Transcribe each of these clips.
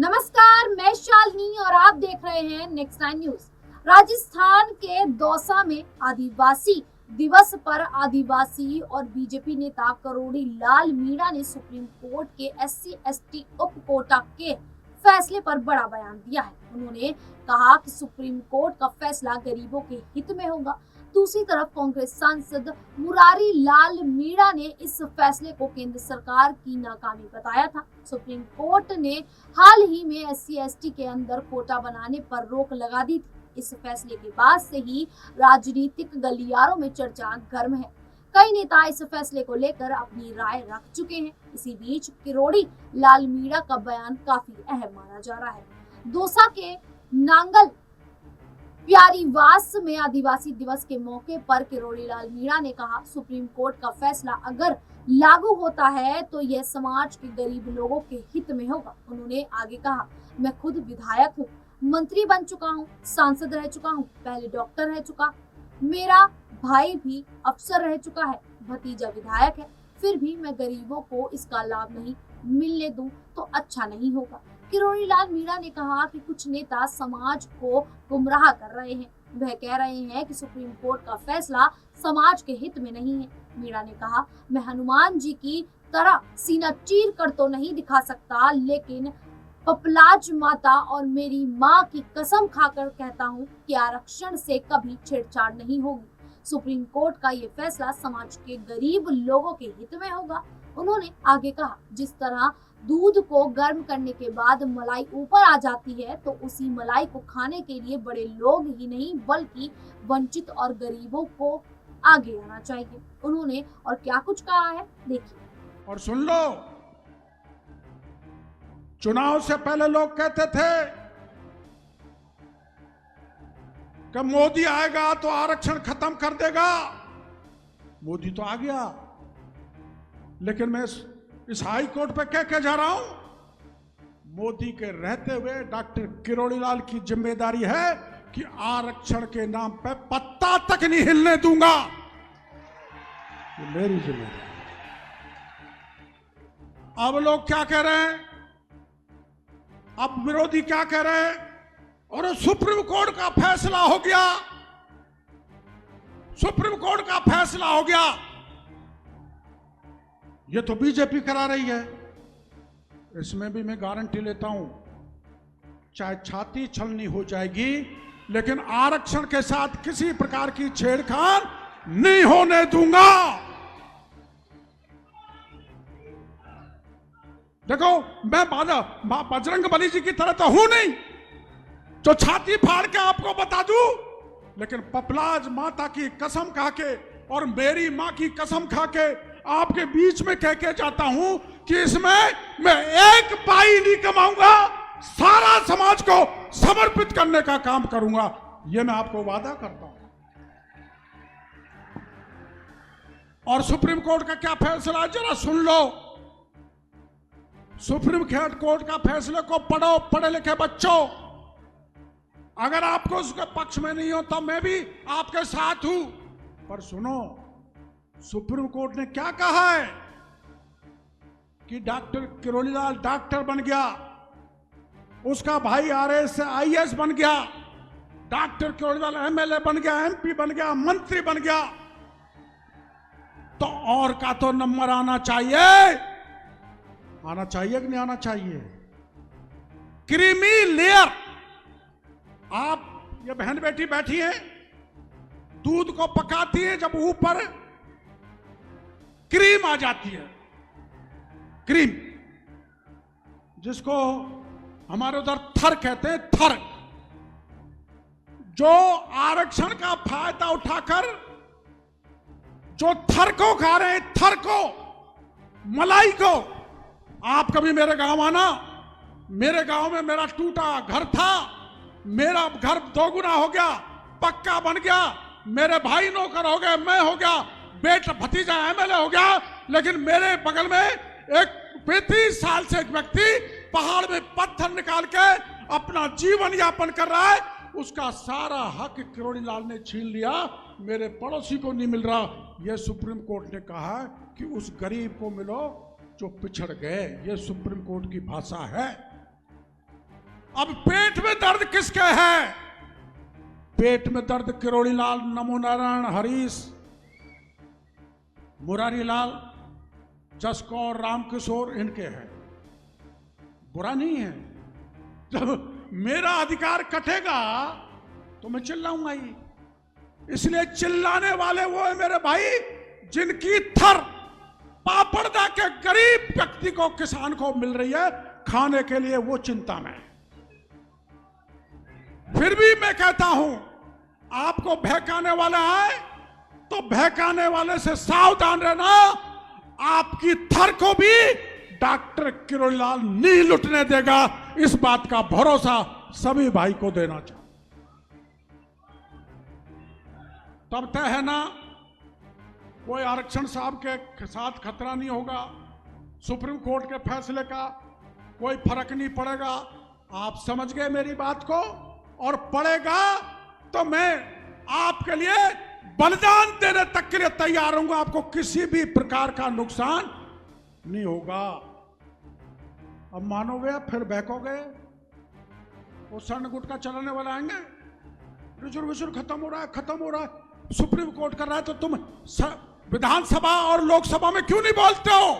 नमस्कार, मैं शालिनी और आप देख रहे हैं नेक्स्ट 9 न्यूज। राजस्थान के दौसा में आदिवासी दिवस पर आदिवासी और बीजेपी नेता करोड़ी लाल मीणा ने सुप्रीम कोर्ट के SC/ST उप कोटा के फैसले पर बड़ा बयान दिया है। उन्होंने कहा कि सुप्रीम कोर्ट का फैसला गरीबों के हित में होगा। दूसरी तरफ कांग्रेस सांसद मुरारी लाल मीणा ने इस फैसले को केंद्र सरकार की नाकामी बताया था। सुप्रीम कोर्ट ने हाल ही में SC/ST के अंदर कोटा बनाने पर रोक लगा दी थी। इस फैसले के बाद से ही राजनीतिक गलियारों में चर्चा गर्म है। कई नेता इस फैसले को लेकर अपनी राय रख चुके हैं। इसी बीच किरोड़ी लाल मीणा का बयान काफी अहम माना जा रहा है। दौसा के नांगल प्यारीवास में आदिवासी दिवस के मौके पर किरोड़ी लाल मीणा ने कहा, सुप्रीम कोर्ट का फैसला अगर लागू होता है तो यह समाज के गरीब लोगों के हित में होगा। उन्होंने आगे कहा, मैं खुद विधायक हूँ, मंत्री बन चुका हूँ, सांसद रह चुका हूँ, पहले डॉक्टर रह चुका, मेरा भाई भी अफसर रह चुका है, भतीजा विधायक है, फिर भी मैं गरीबों को इसका लाभ नहीं मिलने दूं तो अच्छा नहीं होगा। किरोड़ी लाल मीणा ने कहा कि कुछ नेता समाज को गुमराह कर रहे हैं। वह कह रहे हैं कि सुप्रीम कोर्ट का फैसला समाज के हित में नहीं है। मीणा ने कहा, मैं हनुमान जी की तरह सीना चीर कर तो नहीं दिखा सकता, लेकिन पपलाज माता और मेरी माँ की कसम खाकर कहता हूँ कि आरक्षण से कभी छेड़छाड़ नहीं होगी। सुप्रीम कोर्ट का ये फैसला समाज के गरीब लोगों के हित में होगा। उन्होंने आगे कहा, जिस तरह दूध को गर्म करने के बाद मलाई ऊपर आ जाती है, तो उसी मलाई को खाने के लिए बड़े लोग ही नहीं बल्कि वंचित और गरीबों को आगे आना चाहिए। उन्होंने और क्या कुछ कहा है, देखिए और सुन लो। चुनाव से पहले लोग कहते थे कि मोदी आएगा तो आरक्षण खत्म कर देगा। मोदी तो आ गया, लेकिन मैं इस हाई कोर्ट पे कह जा रहा हूं, मोदी के रहते हुए डॉक्टर किरोड़ी लाल की जिम्मेदारी है कि आरक्षण के नाम पे पत्ता तक नहीं हिलने दूंगा। ये मेरी जिम्मेदारी। अब लोग क्या कह रहे हैं, अब विरोधी क्या कह रहे हैं, और सुप्रीम कोर्ट का फैसला हो गया, सुप्रीम कोर्ट का फैसला हो गया। ये तो बीजेपी करा रही है। इसमें भी मैं गारंटी लेता हूं, चाहे छाती छलनी हो जाएगी, लेकिन आरक्षण के साथ किसी प्रकार की छेड़खानी नहीं होने दूंगा। देखो, मैं बजरंग बली जी की तरह तो हूं नहीं जो छाती फाड़ के आपको बता दूं, लेकिन पपलाज माता की कसम खा के और मेरी मां की कसम खा के आपके बीच में कह के जाता हूं कि इसमें मैं एक पाई नहीं कमाऊंगा, सारा समाज को समर्पित करने का काम करूंगा। यह मैं आपको वादा करता हूं। और सुप्रीम कोर्ट का क्या फैसला, जरा सुन लो। सुप्रीम कोर्ट का फैसले को पढ़ो, पढ़े लिखे बच्चों। अगर आपको उसके पक्ष में नहीं हो तो मैं भी आपके साथ हूं, पर सुनो, सुप्रीम कोर्ट ने क्या कहा है कि डॉक्टर किरोड़ी लाल डॉक्टर बन गया, उसका भाई RS से IAS बन गया, डॉक्टर किरोड़ी लाल MLA बन गया, MP बन गया, मंत्री बन गया, तो और का तो नंबर आना चाहिए कि नहीं आना चाहिए? Creamy layer. आप ये बहन बेटी बैठी है, दूध को पकाती है, जब ऊपर क्रीम आ जाती है, क्रीम जिसको हमारे उधर थर कहते हैं, थर, जो आरक्षण का फायदा उठाकर जो थर को खा रहे हैं, थर को, मलाई को। आप कभी मेरे गांव आना, मेरे गांव में मेरा टूटा घर था, मेरा घर दोगुना हो गया, पक्का बन गया, मेरे भाई नौकर हो गए, मैं हो गया, बेटा भतीजा MLA हो गया, लेकिन मेरे बगल में एक 35 साल से एक व्यक्ति पहाड़ में पत्थर निकाल के अपना जीवन यापन कर रहा है, उसका सारा हक किरोड़ी लाल ने छीन लिया, मेरे पड़ोसी को नहीं मिल रहा। यह सुप्रीम कोर्ट ने कहा कि उस गरीब को मिलो जो पिछड़ गए। यह सुप्रीम कोर्ट की भाषा है। अब पेट में दर्द किसके है? पेट में दर्द किरोड़ी लाल, नमो नारायण, हरीश, मुरारी लाल, जसकौर, रामकिशोर, इनके हैं। बुरा नहीं है। जब मेरा अधिकार कटेगा तो मैं चिल्लाऊंगा ही। इसलिए चिल्लाने वाले वो है मेरे भाई जिनकी थर पापड़दा के गरीब व्यक्ति को, किसान को मिल रही है खाने के लिए, वो चिंता में। फिर भी मैं कहता हूं, आपको बहकाने वाला है तो बहकाने वाले से सावधान रहना। आपकी थर को भी डॉक्टर किरोड़ीलाल नहीं लुटने देगा, इस बात का भरोसा सभी भाई को देना चाहिए। तब तय है ना, कोई आरक्षण साहब के साथ खतरा नहीं होगा, सुप्रीम कोर्ट के फैसले का कोई फर्क नहीं पड़ेगा। आप समझ गए मेरी बात को? और पड़ेगा तो मैं आपके लिए बलिदान देने तक के लिए तैयार हूं। आपको किसी भी प्रकार का नुकसान नहीं होगा। अब मानोगे, फिर बहकोगे, वो स्वर्ण गुटका चलाने वाले आएंगे, रिजर्वेशन खत्म हो रहा है, खत्म हो रहा है, सुप्रीम कोर्ट कर रहा है, तो तुम विधानसभा और लोकसभा में क्यों नहीं बोलते हो?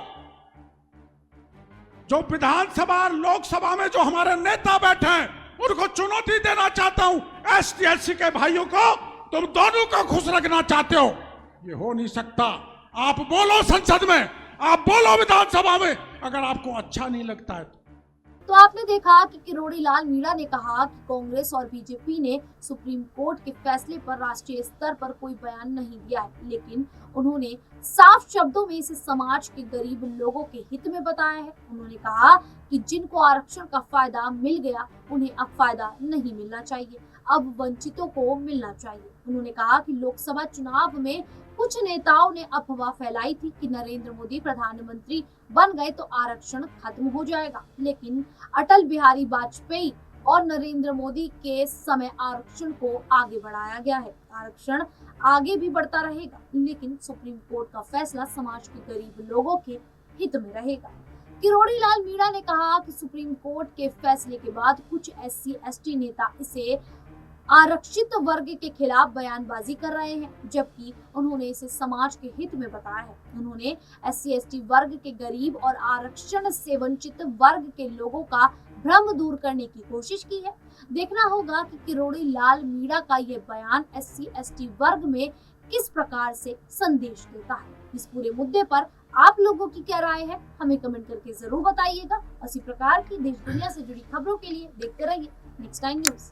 जो विधानसभा और लोकसभा में जो हमारे नेता बैठे हैं, उनको चुनौती देना चाहता हूं। एसटी एससी के भाइयों को तुम दोनों को खुश रखना चाहते हो, ये हो नहीं सकता। आप बोलो संसद में, आप बोलो विधानसभा में, अगर आपको अच्छा नहीं लगता है तो आपने देखा कि किरोड़ी लाल मीणा ने कहा कि कांग्रेस और बीजेपी ने सुप्रीम कोर्ट के फैसले पर राष्ट्रीय स्तर पर कोई बयान नहीं दिया है, लेकिन उन्होंने साफ शब्दों में इसे समाज के गरीब लोगों के हित में बताया है। उन्होंने कहा कि जिनको आरक्षण का फायदा मिल गया, उन्हें अब फायदा नहीं मिलना चाहिए, अब वंचितों को मिलना चाहिए। उन्होंने कहा कि लोकसभा चुनाव में कुछ नेताओं ने अफवाह फैलाई थी कि नरेंद्र मोदी प्रधानमंत्री बन गए तो आरक्षण खत्म हो जाएगा, लेकिन अटल बिहारी वाजपेयी और नरेंद्र मोदी के समय आरक्षण को आगे बढ़ाया गया है। आरक्षण आगे भी बढ़ता रहेगा, लेकिन सुप्रीम कोर्ट का फैसला समाज के गरीब लोगों के हित में रहेगा। किरोड़ी लाल मीणा ने कहा कि सुप्रीम कोर्ट के फैसले के बाद कुछ SC ST नेता इसे आरक्षित वर्ग के खिलाफ बयानबाजी कर रहे हैं, जबकि उन्होंने इसे समाज के हित में बताया है। उन्होंने SC ST वर्ग के गरीब और आरक्षण से वंचित वर्ग के लोगों का भ्रम दूर करने की कोशिश की है। देखना होगा कि किरोड़ी लाल मीणा का ये बयान SC ST वर्ग में किस प्रकार से संदेश देता है। इस पूरे मुद्दे पर आप लोगों की क्या राय है, हमें कमेंट करके जरूर बताइएगा। इसी प्रकार की देश दुनिया से जुड़ी खबरों के लिए देखते रहिए नेक्स्ट टाइम न्यूज।